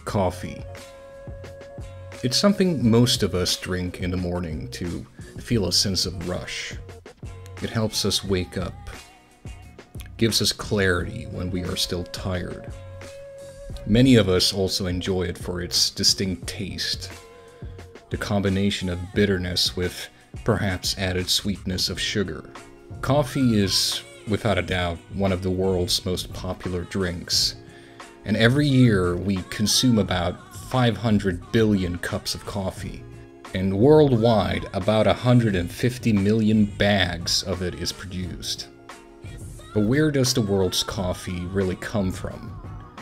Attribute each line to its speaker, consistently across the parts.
Speaker 1: Coffee. It's something most of us drink in the morning to feel a sense of rush. It helps us wake up, gives us clarity when we are still tired. Many of us also enjoy it for its distinct taste, the combination of bitterness with perhaps added sweetness of sugar. Coffee is, without a doubt, one of the world's most popular drinks, and every year we consume about 500 billion cups of coffee, and worldwide about 150 million bags of it is produced. But where does the world's coffee really come from?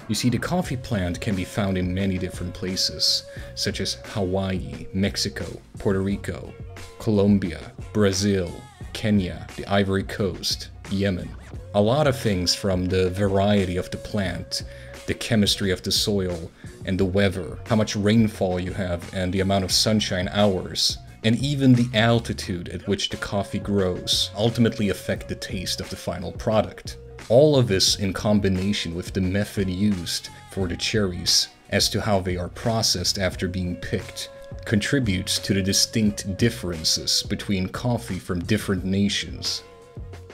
Speaker 1: You see, the coffee plant can be found in many different places, such as Hawaii, Mexico, Puerto Rico, Colombia, Brazil, Kenya, the Ivory Coast, Yemen. A lot of things, from the variety of the plant, the chemistry of the soil, and the weather, how much rainfall you have, and the amount of sunshine hours, and even the altitude at which the coffee grows, ultimately affect the taste of the final product. All of this, in combination with the method used for the cherries as to how they are processed after being picked, contributes to the distinct differences between coffee from different nations.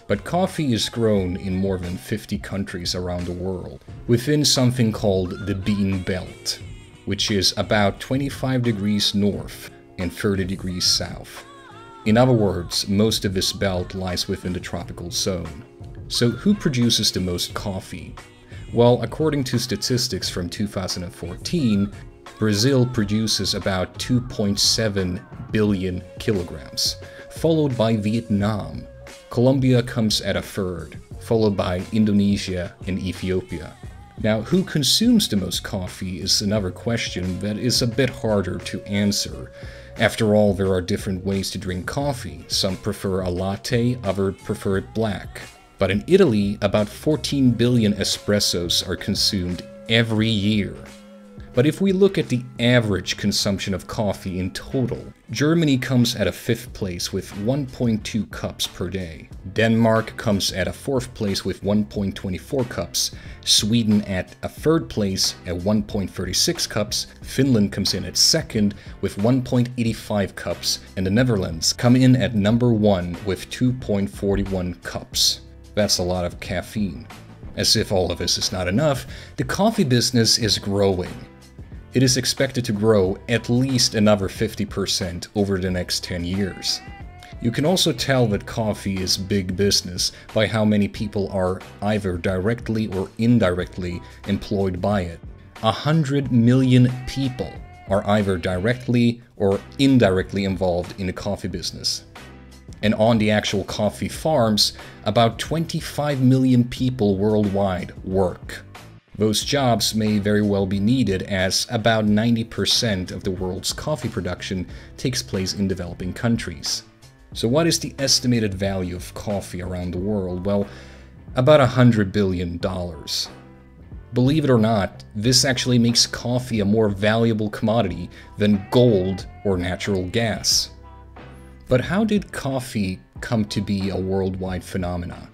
Speaker 1: But coffee is grown in more than 50 countries around the world, within something called the Bean Belt, which is about 25 degrees north and 30 degrees south. In other words, most of this belt lies within the tropical zone. So who produces the most coffee? Well, according to statistics from 2014, Brazil produces about 2.7 billion kilograms, followed by Vietnam. Colombia comes at a third, followed by Indonesia and Ethiopia. Now, who consumes the most coffee is another question that is a bit harder to answer. After all, there are different ways to drink coffee. Some prefer a latte, others prefer it black. But in Italy, about 14 billion espressos are consumed every year. But if we look at the average consumption of coffee in total, Germany comes at a 5th place with 1.2 cups per day. Denmark comes at a 4th place with 1.24 cups, Sweden at a 3rd place at 1.36 cups, Finland comes in at 2nd with 1.85 cups, and the Netherlands come in at number 1 with 2.41 cups. That's a lot of caffeine. As if all of this is not enough, the coffee business is growing. It is expected to grow at least another 50% over the next 10 years. You can also tell that coffee is big business by how many people are either directly or indirectly employed by it. 100 million people are either directly or indirectly involved in the coffee business. And on the actual coffee farms, about 25 million people worldwide work. Those jobs may very well be needed, as about 90% of the world's coffee production takes place in developing countries. So what is the estimated value of coffee around the world? Well, about $100 billion. Believe it or not, this actually makes coffee a more valuable commodity than gold or natural gas. But how did coffee come to be a worldwide phenomenon?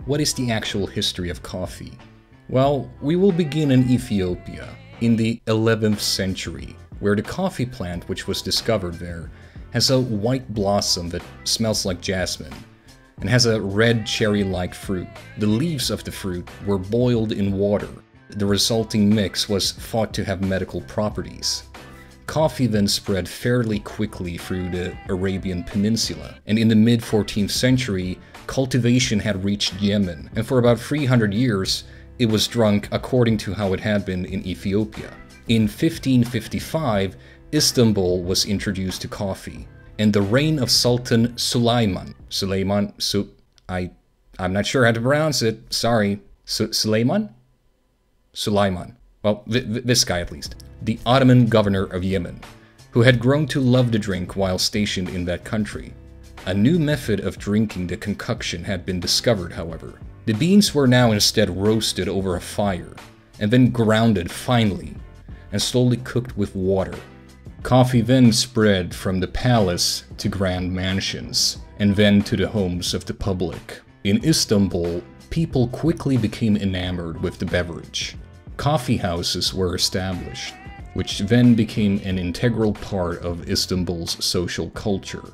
Speaker 1: What is the actual history of coffee? Well, we will begin in Ethiopia, in the 11th century, where the coffee plant which was discovered there has a white blossom that smells like jasmine, and has a red cherry-like fruit. The leaves of the fruit were boiled in water. The resulting mix was thought to have medical properties. Coffee then spread fairly quickly through the Arabian Peninsula, and in the mid-14th century, cultivation had reached Yemen, and for about 300 years, it was drunk according to how it had been in Ethiopia. In 1555, Istanbul was introduced to coffee, and the reign of Sultan Suleiman, I'm not sure how to pronounce it, sorry, Suleiman? Well, this guy at least. The Ottoman governor of Yemen, who had grown to love the drink while stationed in that country. A new method of drinking the concoction had been discovered, however. The beans were now instead roasted over a fire, and then grounded finely, and slowly cooked with water. Coffee then spread from the palace to grand mansions, and then to the homes of the public. In Istanbul, people quickly became enamored with the beverage. Coffee houses were established. which then became an integral part of Istanbul's social culture.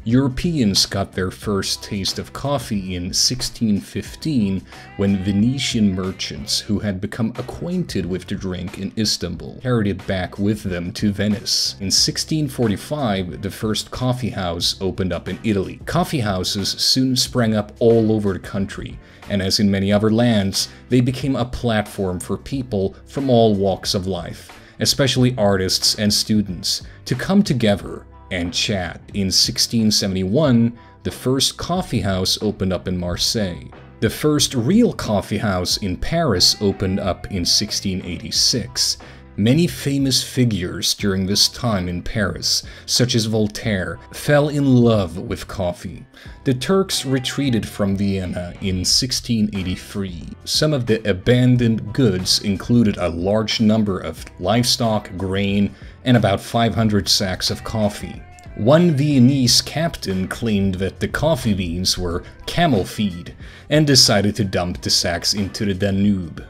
Speaker 1: Europeans got their first taste of coffee in 1615 when Venetian merchants who had become acquainted with the drink in Istanbul carried it back with them to Venice. In 1645, the first coffee house opened up in Italy. Coffee houses soon sprang up all over the country, and as in many other lands, they became a platform for people from all walks of life, especially artists and students, to come together and chat. In 1671, the first coffee house opened up in Marseille. The first real coffee house in Paris opened up in 1686. Many famous figures during this time in Paris, such as Voltaire, fell in love with coffee. The Turks retreated from Vienna in 1683. Some of the abandoned goods included a large number of livestock, grain, and about 500 sacks of coffee. One Viennese captain claimed that the coffee beans were camel feed and decided to dump the sacks into the Danube.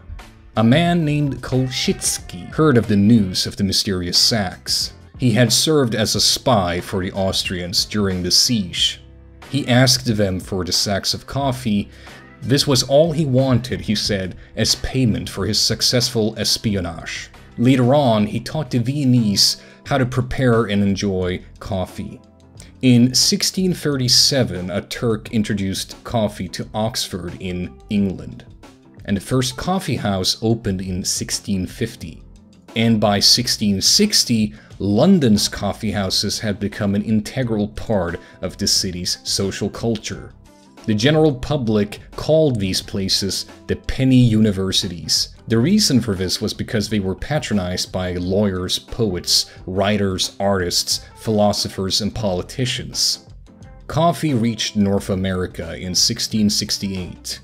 Speaker 1: A man named Kolschitsky heard of the news of the mysterious sacks. He had served as a spy for the Austrians during the siege. He asked them for the sacks of coffee. This was all he wanted, he said, as payment for his successful espionage. Later on, he taught the Viennese how to prepare and enjoy coffee. In 1637, a Turk introduced coffee to Oxford in England, and the first coffee house opened in 1650. And by 1660, London's coffee houses had become an integral part of the city's social culture. The general public called these places the penny universities. The reason for this was because they were patronized by lawyers, poets, writers, artists, philosophers, and politicians. Coffee reached North America in 1668.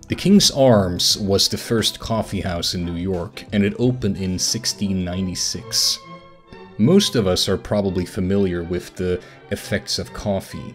Speaker 1: The King's Arms was the first coffee house in New York, and it opened in 1696. Most of us are probably familiar with the effects of coffee.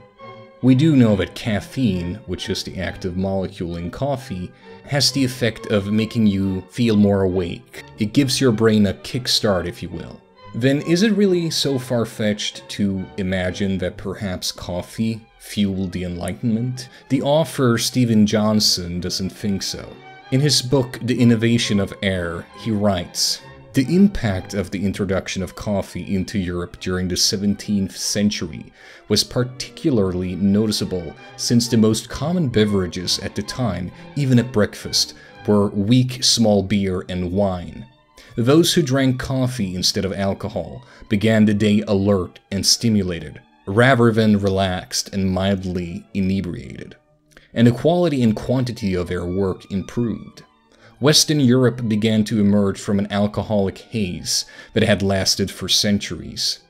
Speaker 1: We do know that caffeine, which is the active molecule in coffee, has the effect of making you feel more awake. It gives your brain a kickstart, if you will. Then is it really so far-fetched to imagine that perhaps coffee fueled the Enlightenment? The author Stephen Johnson doesn't think so. In his book, The Innovation of Air, he writes, "The impact of the introduction of coffee into Europe during the 17th century was particularly noticeable since the most common beverages at the time, even at breakfast, were weak small beer and wine. Those who drank coffee instead of alcohol began the day alert and stimulated, rather than relaxed and mildly inebriated. And the quality and quantity of their work improved. Western Europe began to emerge from an alcoholic haze that had lasted for centuries."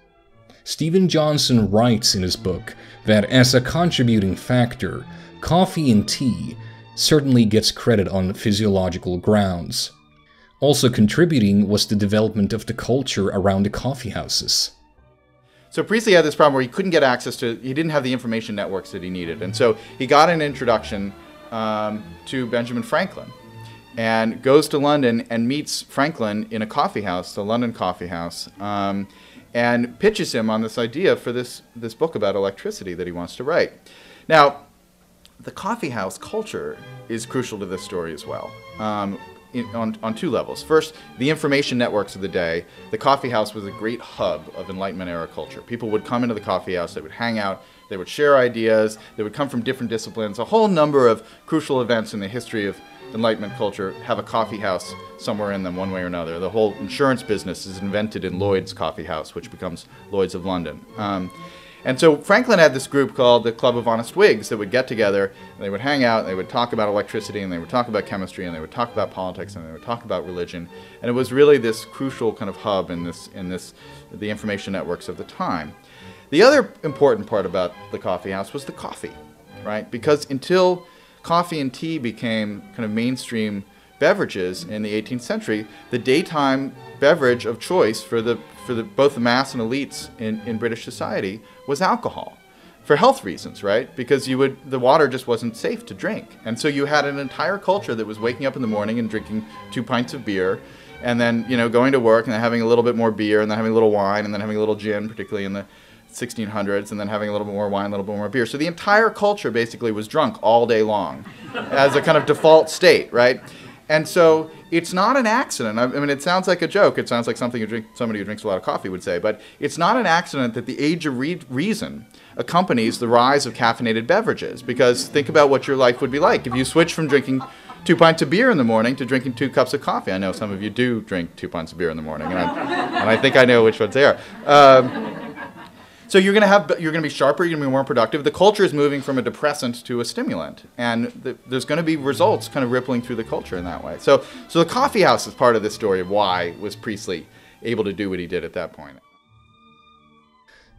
Speaker 1: Stephen Johnson writes in his book that as a contributing factor, coffee and tea certainly gets credit on physiological grounds. Also contributing was the development of the culture around the coffee houses.
Speaker 2: So Priestley had this problem where he couldn't get access to, he didn't have the information networks that he needed. And so he got an introduction to Benjamin Franklin and goes to London and meets Franklin in a coffee house, the London Coffee House, and pitches him on this idea for this book about electricity that he wants to write. Now, the coffee house culture is crucial to this story as well. On two levels. First, the information networks of the day. The coffee house was a great hub of Enlightenment era culture. People would come into the coffee house, they would hang out, they would share ideas, they would come from different disciplines. A whole number of crucial events in the history of Enlightenment culture have a coffee house somewhere in them one way or another. The whole insurance business is invented in Lloyd's Coffee House, which becomes Lloyd's of London. And so Franklin had this group called the Club of Honest Whigs that would get together, and they would hang out, and they would talk about electricity, and they would talk about chemistry, and they would talk about politics, and they would talk about religion. And it was really this crucial kind of hub in the information networks of the time. The other important part about the coffee house was the coffee, right? Because until coffee and tea became kind of mainstream beverages in the 18th century, the daytime beverage of choice for both the mass and elites in British society was alcohol, for health reasons, right? Because the water just wasn't safe to drink, and so you had an entire culture that was waking up in the morning and drinking 2 pints of beer, and then, you know, going to work and then having a little bit more beer and then having a little wine and then having a little gin, particularly in the 1600s, and then having a little bit more wine, a little bit more beer. So the entire culture basically was drunk all day long as a kind of default state, right? And so it's not an accident. I mean, it sounds like a joke. It sounds like somebody who drinks a lot of coffee would say, but it's not an accident that the age of reason accompanies the rise of caffeinated beverages. Because think about what your life would be like if you switched from drinking 2 pints of beer in the morning to drinking 2 cups of coffee. I know some of you do drink 2 pints of beer in the morning, and I think I know which ones they are. So you're going to be sharper, you're going to be more productive. The culture is moving from a depressant to a stimulant, and there's going to be results kind of rippling through the culture in that way. So the coffee house is part of this story of why was Priestley able to do what he did at that point.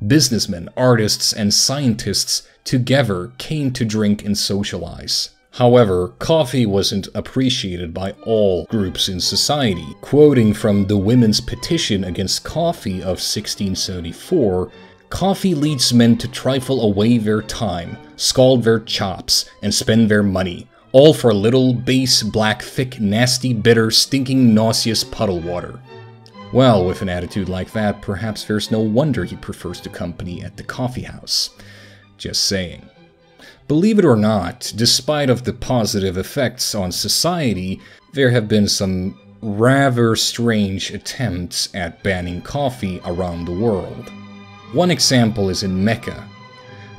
Speaker 1: Businessmen, artists, and scientists together came to drink and socialize. However, coffee wasn't appreciated by all groups in society. Quoting from the Women's Petition Against Coffee of 1674, "Coffee leads men to trifle away their time, scald their chops, and spend their money, all for a little base, black, thick, nasty, bitter, stinking, nauseous puddle water." Well, with an attitude like that, perhaps there's no wonder he prefers the company at the coffee house. Just saying. Believe it or not, despite of the positive effects on society, there have been some rather strange attempts at banning coffee around the world. One example is in Mecca.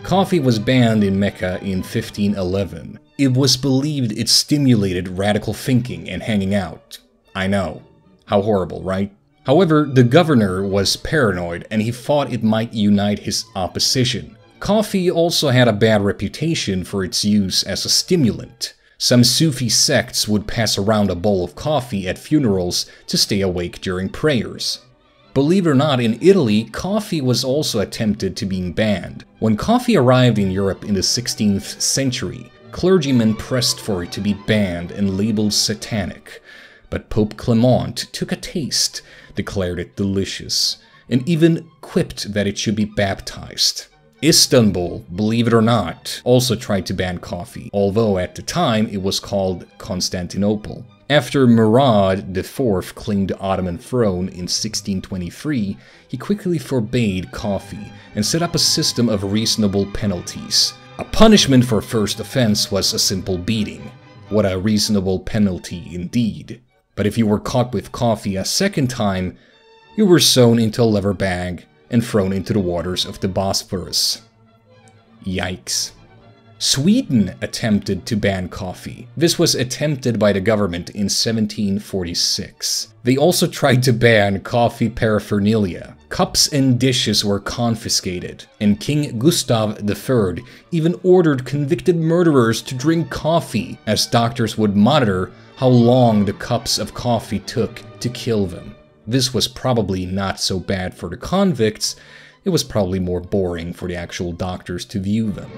Speaker 1: Coffee was banned in Mecca in 1511. It was believed it stimulated radical thinking and hanging out. I know. How horrible, right? However, the governor was paranoid and he thought it might unite his opposition. Coffee also had a bad reputation for its use as a stimulant. Some Sufi sects would pass around a bowl of coffee at funerals to stay awake during prayers. Believe it or not, in Italy, coffee was also attempted to being banned. When coffee arrived in Europe in the 16th century, clergymen pressed for it to be banned and labeled satanic. But Pope Clement took a taste, declared it delicious, and even quipped that it should be baptized. Istanbul, believe it or not, also tried to ban coffee, although at the time it was called Constantinople. After Murad IV claimed the Ottoman throne in 1623, he quickly forbade coffee and set up a system of reasonable penalties. A punishment for first offense was a simple beating. What a reasonable penalty indeed. But if you were caught with coffee a second time, you were sewn into a leather bag and thrown into the waters of the Bosphorus. Yikes. Sweden attempted to ban coffee. This was attempted by the government in 1746. They also tried to ban coffee paraphernalia. Cups and dishes were confiscated, and King Gustav III even ordered convicted murderers to drink coffee, as doctors would monitor how long the cups of coffee took to kill them. This was probably not so bad for the convicts, it was probably more boring for the actual doctors to view them.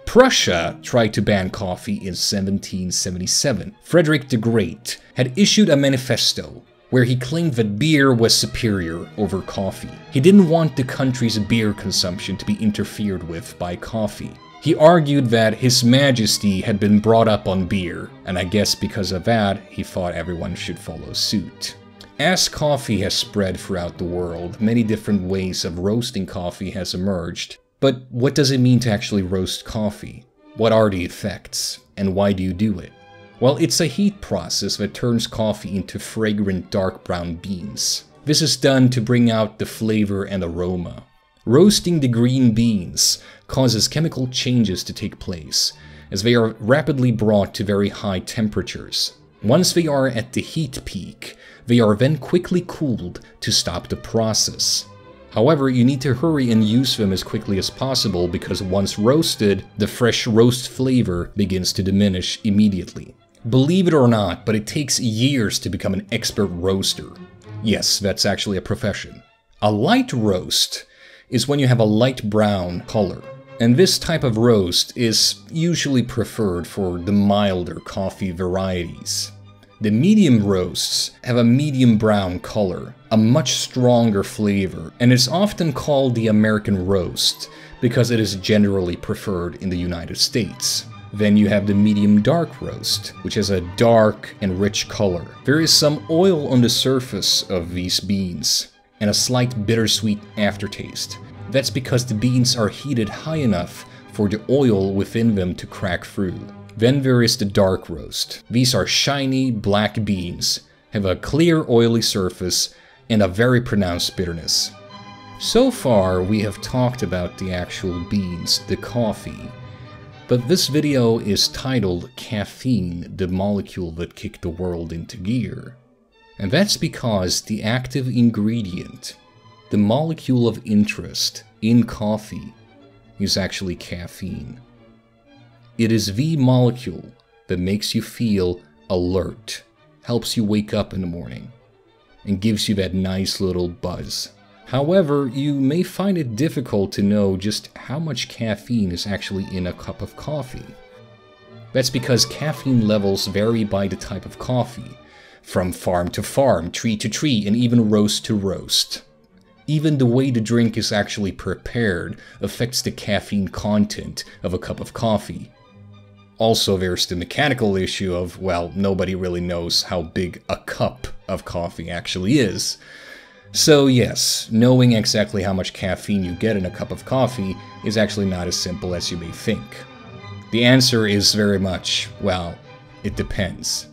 Speaker 1: Prussia tried to ban coffee in 1777. Frederick the Great had issued a manifesto where he claimed that beer was superior over coffee. He didn't want the country's beer consumption to be interfered with by coffee. He argued that His Majesty had been brought up on beer, and I guess because of that, he thought everyone should follow suit. As coffee has spread throughout the world, many different ways of roasting coffee has emerged. But what does it mean to actually roast coffee? What are the effects? And why do you do it? Well, it's a heat process that turns coffee into fragrant dark brown beans. This is done to bring out the flavor and aroma. Roasting the green beans causes chemical changes to take place, as they are rapidly brought to very high temperatures. Once they are at the heat peak, they are then quickly cooled to stop the process. However, you need to hurry and use them as quickly as possible because once roasted, the fresh roast flavor begins to diminish immediately. Believe it or not, but it takes years to become an expert roaster. Yes, that's actually a profession. A light roast is when you have a light brown color. And this type of roast is usually preferred for the milder coffee varieties. The medium roasts have a medium brown color, a much stronger flavor, and it's often called the American roast because it is generally preferred in the United States. Then you have the medium dark roast, which has a dark and rich color. There is some oil on the surface of these beans, and a slight bittersweet aftertaste. That's because the beans are heated high enough for the oil within them to crack through. Then there is the dark roast. These are shiny black beans, have a clear oily surface, and a very pronounced bitterness. So far, we have talked about the actual beans, the coffee. But this video is titled Caffeine, the molecule that kicked the world into gear. And that's because the active ingredient, the molecule of interest in coffee, is actually caffeine. It is the molecule that makes you feel alert, helps you wake up in the morning, and gives you that nice little buzz. However, you may find it difficult to know just how much caffeine is actually in a cup of coffee. That's because caffeine levels vary by the type of coffee, from farm to farm, tree to tree, and even roast to roast. Even the way the drink is actually prepared affects the caffeine content of a cup of coffee. Also, there's the mechanical issue of, well, nobody really knows how big a cup of coffee actually is. So yes, knowing exactly how much caffeine you get in a cup of coffee is actually not as simple as you may think. The answer is very much, well, it depends.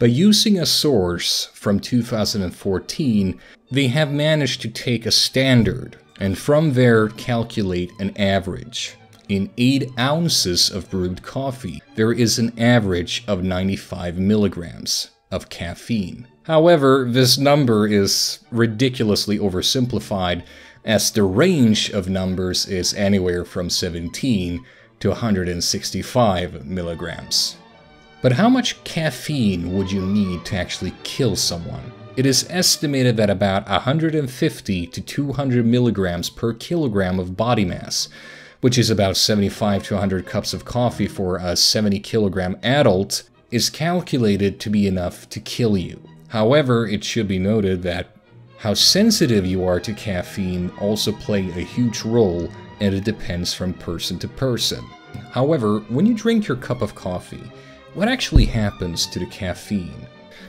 Speaker 1: By using a source from 2014, they have managed to take a standard and from there calculate an average. In 8 ounces of brewed coffee, there is an average of 95 milligrams of caffeine. However, this number is ridiculously oversimplified, as the range of numbers is anywhere from 17 to 165 milligrams. But how much caffeine would you need to actually kill someone? It is estimated that about 150 to 200 milligrams per kilogram of body mass, which is about 75 to 100 cups of coffee for a 70 kilogram adult, is calculated to be enough to kill you. However, it should be noted that how sensitive you are to caffeine also play a huge role, and it depends from person to person. However, when you drink your cup of coffee, what actually happens to the caffeine?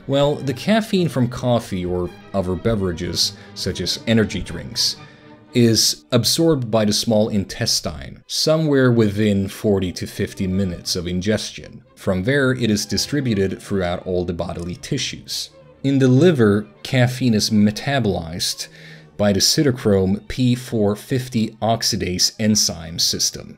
Speaker 1: Well, the caffeine from coffee or other beverages, such as energy drinks, is absorbed by the small intestine, somewhere within 40 to 50 minutes of ingestion. From there, it is distributed throughout all the bodily tissues. In the liver, caffeine is metabolized by the cytochrome P450 oxidase enzyme system.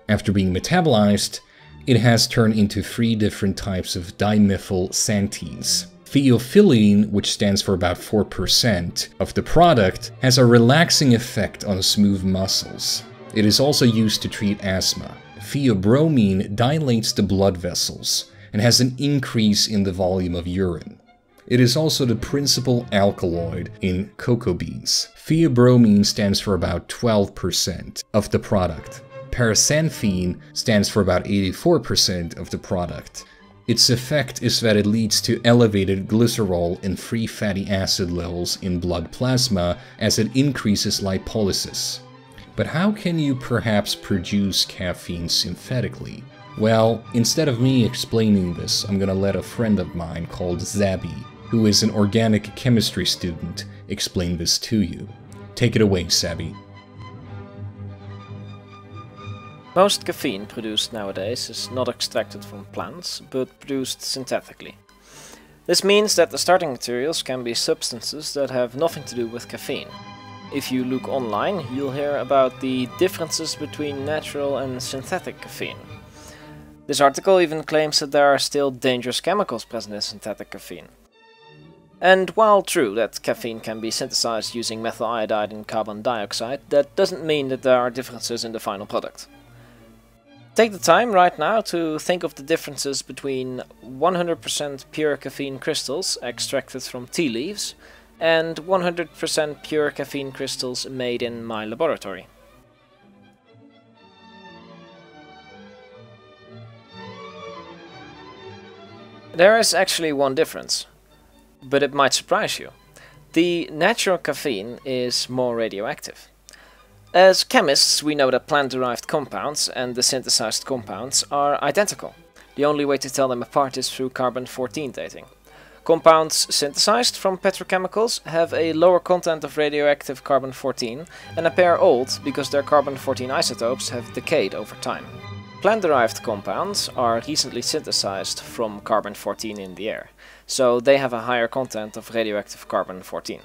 Speaker 1: After being metabolized, it has turned into 3 different types of dimethylxanthines. Theophylline, which stands for about 4% of the product, has a relaxing effect on smooth muscles. It is also used to treat asthma. Theobromine dilates the blood vessels and has an increase in the volume of urine. It is also the principal alkaloid in cocoa beans. Theobromine stands for about 12% of the product. Paraxanthine stands for about 84% of the product. Its effect is that it leads to elevated glycerol and free fatty acid levels in blood plasma as it increases lipolysis. But how can you perhaps produce caffeine synthetically? Well, instead of me explaining this, I'm gonna let a friend of mine called Zabi, who is an organic chemistry student, explain this to you. Take it away, Zabi.
Speaker 3: Most caffeine produced nowadays is not extracted from plants, but produced synthetically. This means that the starting materials can be substances that have nothing to do with caffeine. If you look online, you'll hear about the differences between natural and synthetic caffeine. This article even claims that there are still dangerous chemicals present in synthetic caffeine. And while true that caffeine can be synthesized using methyl iodide and carbon dioxide, that doesn't mean that there are differences in the final product. Take the time right now to think of the differences between 100% pure caffeine crystals extracted from tea leaves and 100% pure caffeine crystals made in my laboratory. There is actually one difference, but it might surprise you. The natural caffeine is more radioactive. As chemists, we know that plant-derived compounds and the synthesized compounds are identical. The only way to tell them apart is through carbon-14 dating. Compounds synthesized from petrochemicals have a lower content of radioactive carbon-14 and appear old because their carbon-14 isotopes have decayed over time. Plant-derived compounds are recently synthesized from carbon-14 in the air, so they have a higher content of radioactive carbon-14.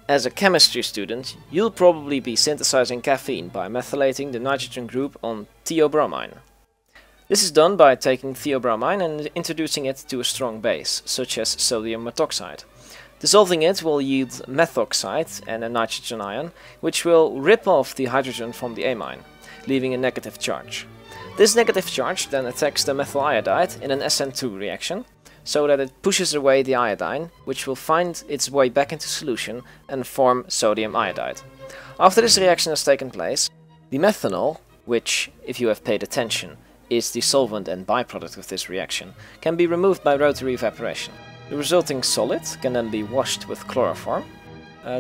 Speaker 3: As a chemistry student, you'll probably be synthesizing caffeine by methylating the nitrogen group on theobromine. This is done by taking theobromine and introducing it to a strong base, such as sodium methoxide. Dissolving it will yield methoxide and a nitrogen ion, which will rip off the hydrogen from the amine, leaving a negative charge. This negative charge then attacks the methyl iodide in an SN2 reaction, so that it pushes away the iodine, which will find its way back into solution and form sodium iodide. After this reaction has taken place, the methanol, which, if you have paid attention, is the solvent and byproduct of this reaction, can be removed by rotary evaporation. The resulting solid can then be washed with chloroform.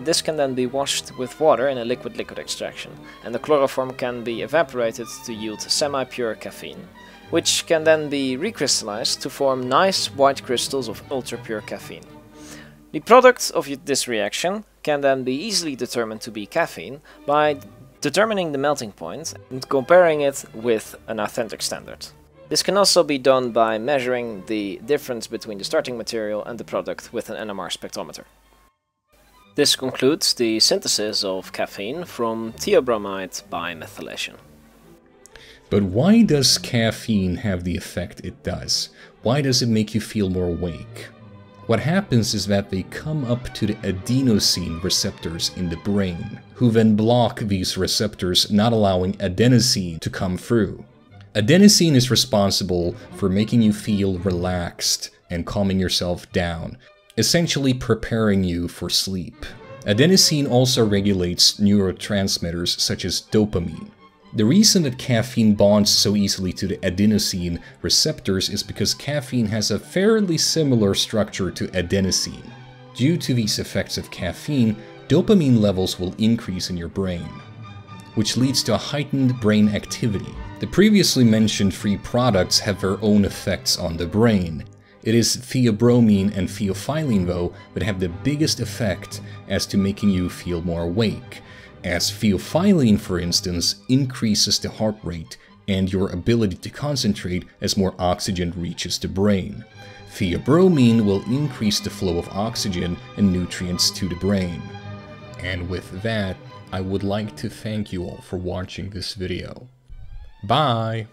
Speaker 3: This can then be washed with water in a liquid-liquid extraction, and the chloroform can be evaporated to yield semi-pure caffeine, which can then be recrystallized to form nice white crystals of ultra-pure caffeine. The product of this reaction can then be easily determined to be caffeine by determining the melting point and comparing it with an authentic standard. This can also be done by measuring the difference between the starting material and the product with an NMR spectrometer. This concludes the synthesis of caffeine from theobromide by methylation.
Speaker 1: But why does caffeine have the effect it does? Why does it make you feel more awake? What happens is that they come up to the adenosine receptors in the brain, who then block these receptors, not allowing adenosine to come through. Adenosine is responsible for making you feel relaxed and calming yourself down, essentially preparing you for sleep. Adenosine also regulates neurotransmitters such as dopamine. The reason that caffeine bonds so easily to the adenosine receptors is because caffeine has a fairly similar structure to adenosine. Due to these effects of caffeine, dopamine levels will increase in your brain, which leads to a heightened brain activity. The previously mentioned three products have their own effects on the brain. It is theobromine and theophylline, though, that have the biggest effect as to making you feel more awake, as theophylline, for instance, increases the heart rate and your ability to concentrate as more oxygen reaches the brain. Theobromine will increase the flow of oxygen and nutrients to the brain. And with that, I would like to thank you all for watching this video. Bye!